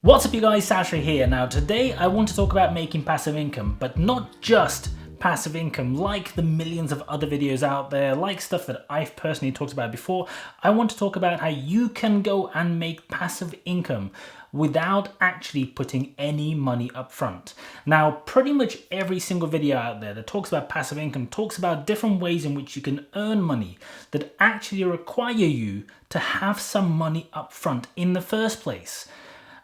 What's up you guys, Sasha here. Now today I want to talk about making passive income, but not just passive income like the millions of other videos out there, like stuff that I've personally talked about before. I want to talk about how you can go and make passive income without actually putting any money up front. Now, pretty much every single video out there that talks about passive income talks about different ways in which you can earn money that actually require you to have some money up front in the first place.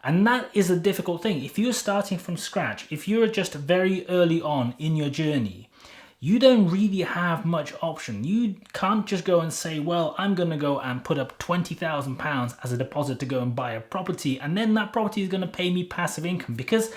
And that is a difficult thing. If you're starting from scratch, if you're just very early on in your journey, you don't really have much option. You can't just go and say, well, I'm going to go and put up £20,000 as a deposit to go and buy a property, and then that property is going to pay me passive income, because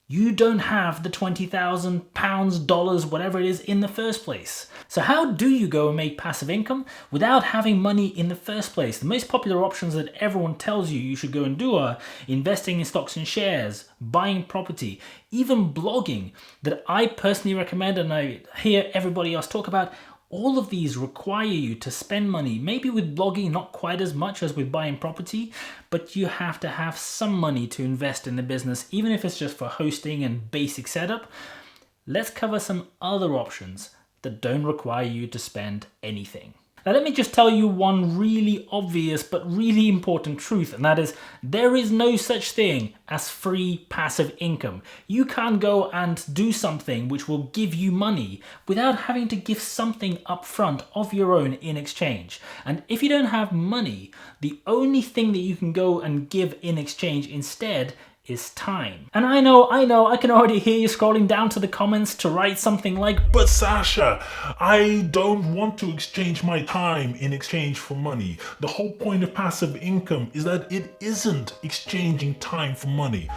you don't have the £20,000, dollars, whatever it is in the first place. So how do you go and make passive income without having money in the first place? The most popular options that everyone tells you should go and do are investing in stocks and shares, buying property, even blogging, that I personally recommend and I hear everybody else talk about. All of these require you to spend money. Maybe with blogging, not quite as much as with buying property, but you have to have some money to invest in the business, even if it's just for hosting and basic setup. Let's cover some other options that don't require you to spend anything. Now, let me just tell you one really obvious but really important truth, and that is there is no such thing as free passive income. You can't go and do something which will give you money without having to give something up front of your own in exchange. And if you don't have money, the only thing that you can go and give in exchange instead is time. And I know, I can already hear you scrolling down to the comments to write something like, "But Sasha, I don't want to exchange my time in exchange for money. The whole point of passive income is that it isn't exchanging time for money."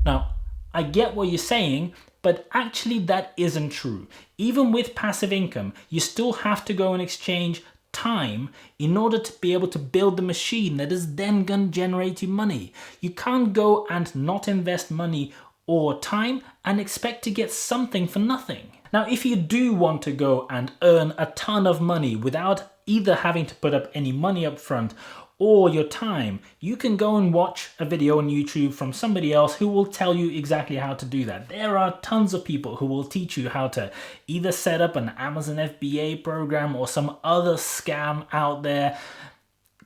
Now, I get what you're saying, but actually that isn't true. Even with passive income, you still have to go and exchange time in order to be able to build the machine that is then going to generate you money. You can't go and not invest money or time and expect to get something for nothing. Now, if you do want to go and earn a ton of money without either having to put up any money up front or your time, you can go and watch a video on YouTube from somebody else who will tell you exactly how to do that. There are tons of people who will teach you how to either set up an Amazon FBA program or some other scam out there.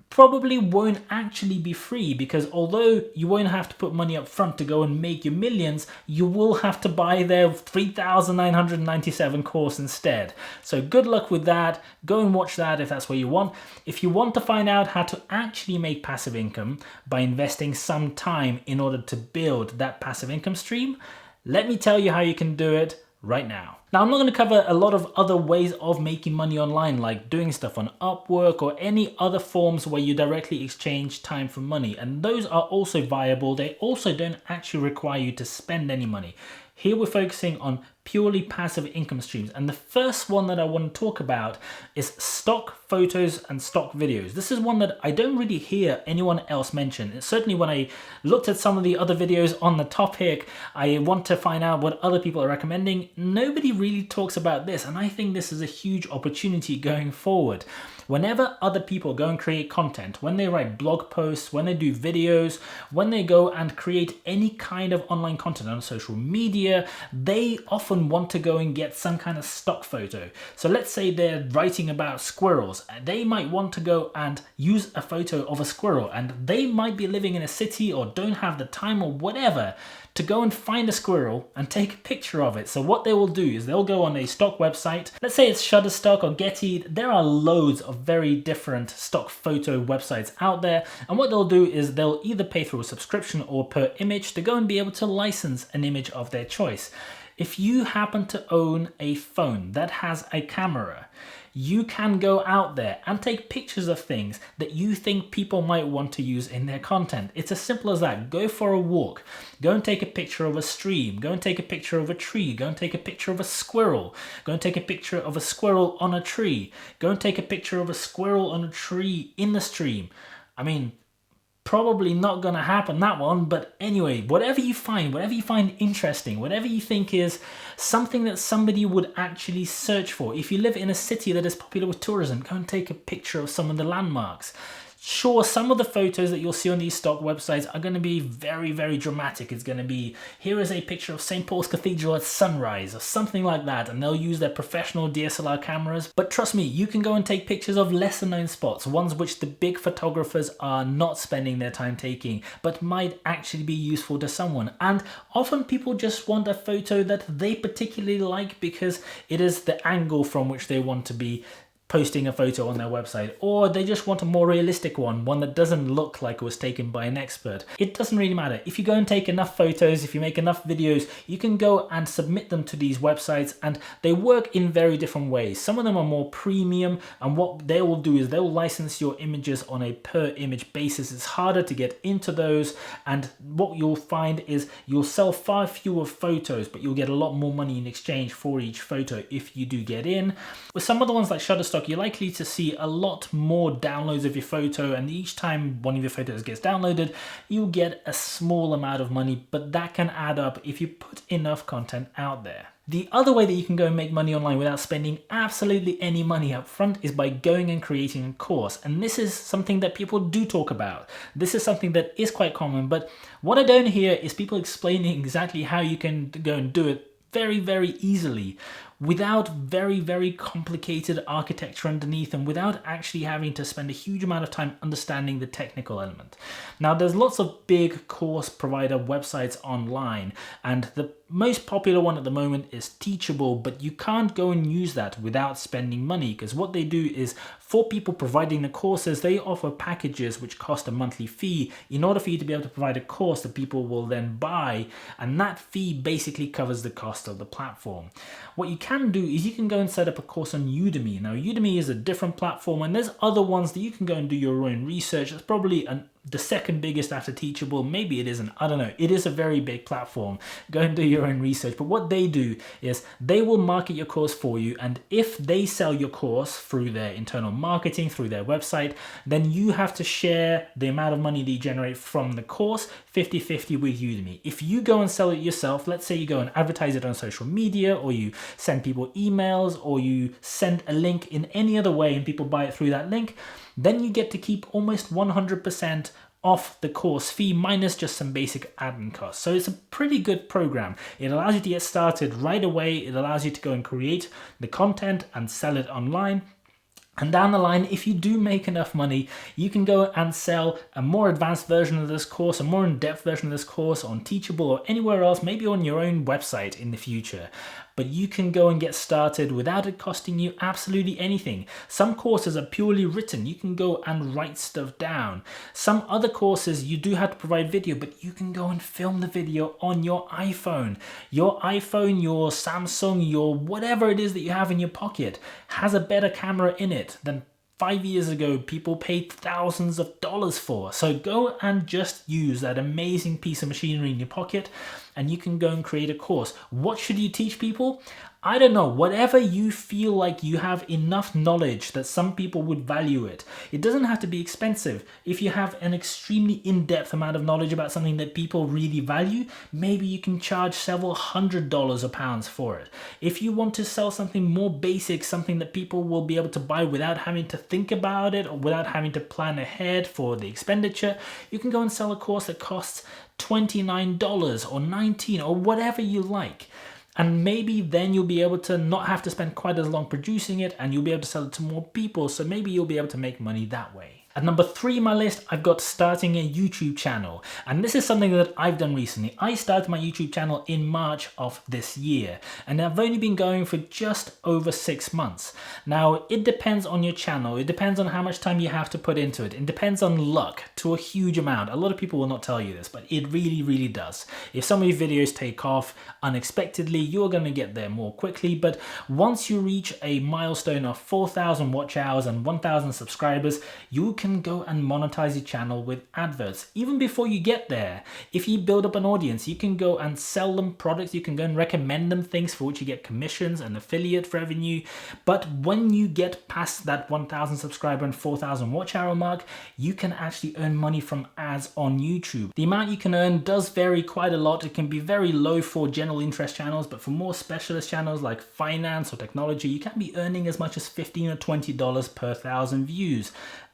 Probably won't actually be free, because although you won't have to put money up front to go and make your millions, you will have to buy their 3,997 course instead. So good luck with that. Go and watch that if that's what you want. If you want to find out how to actually make passive income by investing some time in order to build that passive income stream, let me tell you how you can do it right now. Now, I'm not going to cover a lot of other ways of making money online, like doing stuff on Upwork or any other forms where you directly exchange time for money. And those are also viable. They also don't actually require you to spend any money. Here we're focusing on purely passive income streams. And the first one that I want to talk about is stock photos and stock videos. This is one that I don't really hear anyone else mention. Certainly when I looked at some of the other videos on the topic, I want to find out what other people are recommending. Nobody really talks about this, and I think this is a huge opportunity going forward. Whenever other people go and create content, when they write blog posts, when they do videos, when they go and create any kind of online content on social media, they often want to go and get some kind of stock photo. So let's say they're writing about squirrels. They might want to go and use a photo of a squirrel, and they might be living in a city or don't have the time or whatever to go and find a squirrel and take a picture of it. So what they will do is they'll go on a stock website. Let's say it's Shutterstock or Getty. There are loads of very different stock photo websites out there. And what they'll do is they'll either pay through a subscription or per image to go and be able to license an image of their choice. If you happen to own a phone that has a camera, you can go out there and take pictures of things that you think people might want to use in their content. It's as simple as that. Go for a walk, go and take a picture of a stream, go and take a picture of a tree, go and take a picture of a squirrel, go and take a picture of a squirrel on a tree, go and take a picture of a squirrel on a tree in the stream. I mean, probably not going to happen, that one, but anyway, whatever you find interesting, whatever you think is something that somebody would actually search for. If you live in a city that is popular with tourism, go and take a picture of some of the landmarks. Sure, some of the photos that you'll see on these stock websites are going to be very, very dramatic. It's going to be, here is a picture of St. Paul's Cathedral at sunrise or something like that, and they'll use their professional DSLR cameras. But trust me, you can go and take pictures of lesser known spots, ones which the big photographers are not spending their time taking, but might actually be useful to someone. And often people just want a photo that they particularly like because it is the angle from which they want to be posting a photo on their website, or they just want a more realistic one that doesn't look like it was taken by an expert. It doesn't really matter. If you go and take enough photos, if you make enough videos, you can go and submit them to these websites, and they work in very different ways. Some of them are more premium, and what they will do is they'll license your images on a per image basis. It's harder to get into those, and what you'll find is you'll sell far fewer photos, but you'll get a lot more money in exchange for each photo if you do get in. With some of the ones like Shutterstock, you're likely to see a lot more downloads of your photo, and each time one of your photos gets downloaded, you'll get a small amount of money, but that can add up if you put enough content out there. The other way that you can go and make money online without spending absolutely any money up front is by going and creating a course. And this is something that people do talk about. This is something that is quite common, but what I don't hear is people explaining exactly how you can go and do it very, very easily without very, very complicated architecture underneath, and without actually having to spend a huge amount of time understanding the technical element. Now, there's lots of big course provider websites online, and the most popular one at the moment is Teachable, but you can't go and use that without spending money, because what they do is, for people providing the courses, they offer packages which cost a monthly fee in order for you to be able to provide a course that people will then buy, and that fee basically covers the cost of the platform. What you can do is you can go and set up a course on Udemy. Now, Udemy is a different platform, and there's other ones that you can go and do your own research. It's probably the second biggest after Teachable. Maybe it isn't, I don't know. It is a very big platform. Go and do your own research. But what they do is they will market your course for you, and if they sell your course through their internal marketing, through their website, then you have to share the amount of money that you generate from the course 50-50 with Udemy. If you go and sell it yourself, let's say you go and advertise it on social media, or you send people emails, or you send a link in any other way and people buy it through that link, then you get to keep almost 100% off the course fee minus just some basic admin costs. So it's a pretty good program. It allows you to get started right away. It allows you to go and create the content and sell it online. And down the line, if you do make enough money, you can go and sell a more advanced version of this course, a more in-depth version of this course on Teachable or anywhere else, maybe on your own website in the future. But you can go and get started without it costing you absolutely anything. Some courses are purely written. You can go and write stuff down. Some other courses, you do have to provide video, but you can go and film the video on your iPhone. Your iPhone, your Samsung, your whatever it is that you have in your pocket has a better camera in it than 5 years ago people paid thousands of dollars for. So go and just use that amazing piece of machinery in your pocket, and you can go and create a course. What should you teach people? I don't know, whatever you feel like you have enough knowledge that some people would value it. It doesn't have to be expensive. If you have an extremely in-depth amount of knowledge about something that people really value, maybe you can charge several $100s or pounds for it. If you want to sell something more basic, something that people will be able to buy without having to think about it or without having to plan ahead for the expenditure, you can go and sell a course that costs $29 or $19 or whatever you like. And maybe then you'll be able to not have to spend quite as long producing it, and you'll be able to sell it to more people. So maybe you'll be able to make money that way. At number 3 on my list, I've got starting a YouTube channel. And this is something that I've done recently. I started my YouTube channel in March of this year, and I've only been going for just over 6 months. Now, it depends on your channel. It depends on how much time you have to put into it. It depends on luck to a huge amount. A lot of people will not tell you this, but it really, really does. If some of your videos take off unexpectedly, you're going to get there more quickly. But once you reach a milestone of 4,000 watch hours and 1,000 subscribers, you can go and monetize your channel with adverts. Even before you get there, if you build up an audience, you can go and sell them products. You can go and recommend them things for which you get commissions and affiliate revenue. But when you get past that 1,000 subscriber and 4,000 watch hour mark, you can actually earn money from ads on YouTube. The amount you can earn does vary quite a lot. It can be very low for general interest channels, but for more specialist channels like finance or technology, you can be earning as much as $15 or $20 per 1,000 views.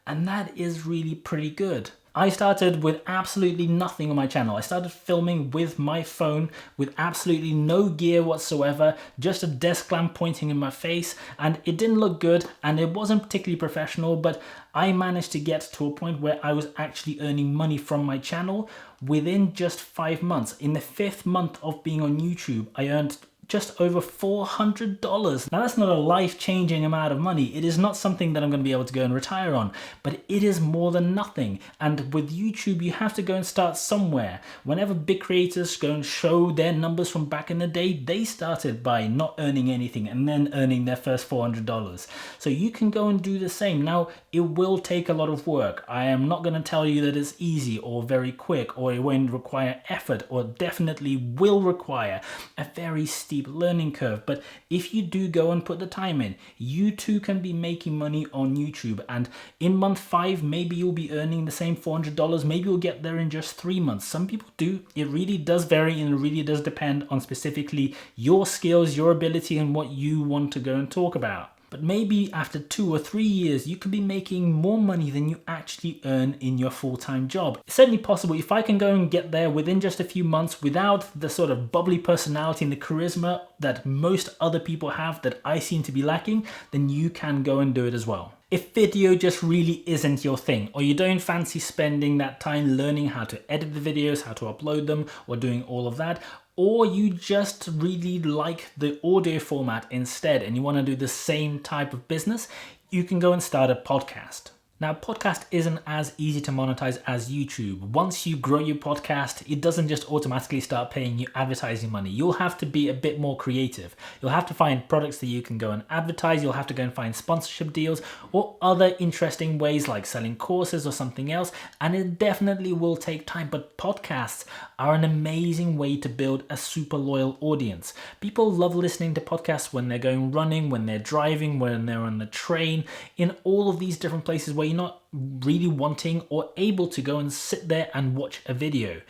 And that is really pretty good. I started with absolutely nothing on my channel. I started filming with my phone with absolutely no gear whatsoever, just a desk lamp pointing in my face, and it didn't look good and it wasn't particularly professional, but I managed to get to a point where I was actually earning money from my channel within just 5 months. In the 5th month of being on YouTube, I earned just over $400. Now that's not a life-changing amount of money. It is not something that I'm going to be able to go and retire on, but it is more than nothing. And with YouTube, you have to go and start somewhere. Whenever big creators go and show their numbers from back in the day, they started by not earning anything and then earning their first $400. So you can go and do the same. Now, it will take a lot of work. I am not going to tell you that it's easy or very quick, or it won't require effort, or definitely will require a very steep learning curve. But if you do go and put the time in, you too can be making money on YouTube. And in month 5, maybe you'll be earning the same $400. Maybe you'll get there in just 3 months. Some people do. It really does vary, and it really does depend on specifically your skills, your ability, and what you want to go and talk about. But maybe after 2 or 3 years, you could be making more money than you actually earn in your full-time job. It's certainly possible. If I can go and get there within just a few months without the sort of bubbly personality and the charisma that most other people have that I seem to be lacking, then you can go and do it as well. If video just really isn't your thing, or you don't fancy spending that time learning how to edit the videos, how to upload them, or doing all of that, or you just really like the audio format instead and you want to do the same type of business, you can go and start a podcast. Now, podcast isn't as easy to monetize as YouTube. Once you grow your podcast, it doesn't just automatically start paying you advertising money. You'll have to be a bit more creative. You'll have to find products that you can go and advertise. You'll have to go and find sponsorship deals or other interesting ways like selling courses or something else. And it definitely will take time, but podcasts are an amazing way to build a super loyal audience. People love listening to podcasts when they're going running, when they're driving, when they're on the train, in all of these different places where you're not really wanting or able to go and sit there and watch a video.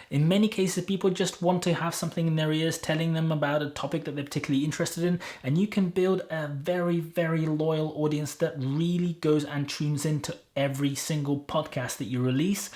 In many cases, people just want to have something in their ears telling them about a topic that they're particularly interested in, and you can build a very, very loyal audience that really goes and tunes into every single podcast that you release.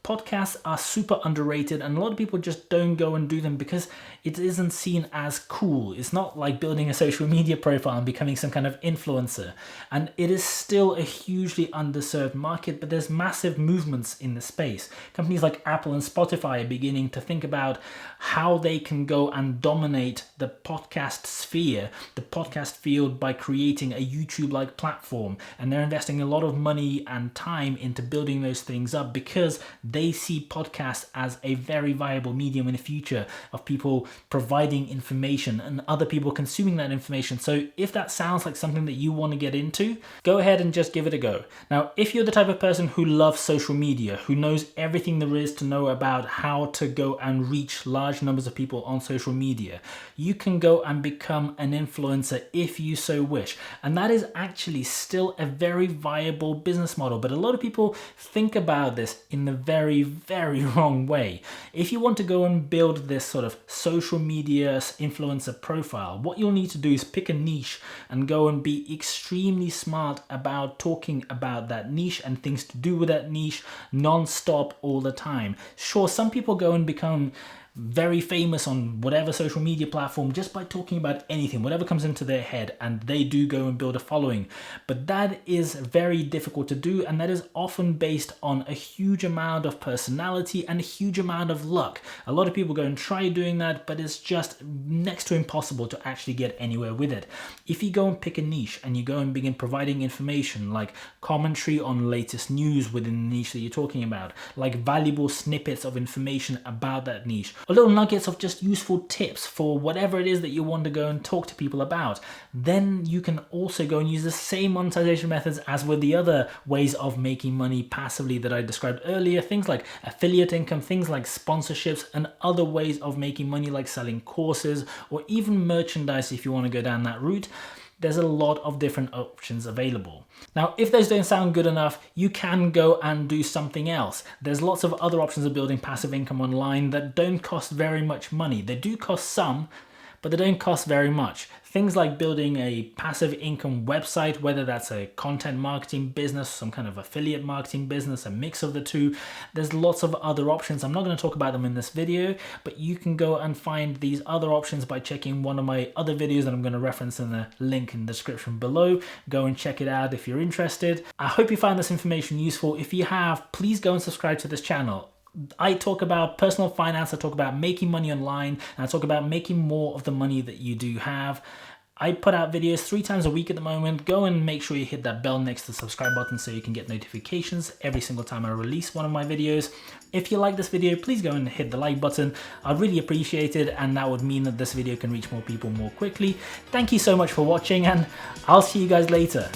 Podcasts are super underrated, and a lot of people just don't go and do them because it isn't seen as cool. It's not like building a social media profile and becoming some kind of influencer. And it is still a hugely underserved market, but there's massive movements in the space. Companies like Apple and Spotify are beginning to think about how they can go and dominate the podcast sphere, the podcast field, by creating a YouTube-like platform. And they're investing a lot of money and time into building those things up because they see podcasts as a very viable medium in the future of people providing information and other people consuming that information. So if that sounds like something that you want to get into, go ahead and just give it a go. Now, if you're the type of person who loves social media, who knows everything there is to know about how to go and reach large numbers of people on social media, you can go and become an influencer if you so wish. And that is actually still a very viable business model. But a lot of people think about this in the very, very wrong way. If you want to go and build this sort of social media influencer profile, what you'll need to do is pick a niche and go and be extremely smart about talking about that niche and things to do with that niche non-stop all the time. Sure, some people go and become very famous on whatever social media platform just by talking about anything, whatever comes into their head, and they do go and build a following. But that is very difficult to do, and that is often based on a huge amount of personality and a huge amount of luck. A lot of people go and try doing that, but it's just next to impossible to actually get anywhere with it. If you go and pick a niche and you go and begin providing information like commentary on latest news within the niche that you're talking about, like valuable snippets of information about that niche, or little nuggets of just useful tips for whatever it is that you want to go and talk to people about, then you can also go and use the same monetization methods as with the other ways of making money passively that I described earlier. Things like affiliate income, things like sponsorships, and other ways of making money like selling courses or even merchandise if you want to go down that route. There's a lot of different options available. Now, if those don't sound good enough, you can go and do something else. There's lots of other options of building passive income online that don't cost very much money. They do cost some, but they don't cost very much. Things like building a passive income website, whether that's a content marketing business, some kind of affiliate marketing business, a mix of the two. There's lots of other options. I'm not going to talk about them in this video, but you can go and find these other options by checking one of my other videos that I'm going to reference in the link in the description below. Go and check it out if you're interested. I hope you found this information useful. If you have, please go and subscribe to this channel. I talk about personal finance, I talk about making money online, and I talk about making more of the money that you do have. I put out videos 3 times a week at the moment. Go and make sure you hit that bell next to the subscribe button so you can get notifications every single time I release one of my videos. If you like this video, please go and hit the like button. I'd really appreciate it, and that would mean that this video can reach more people more quickly. Thank you so much for watching, and I'll see you guys later.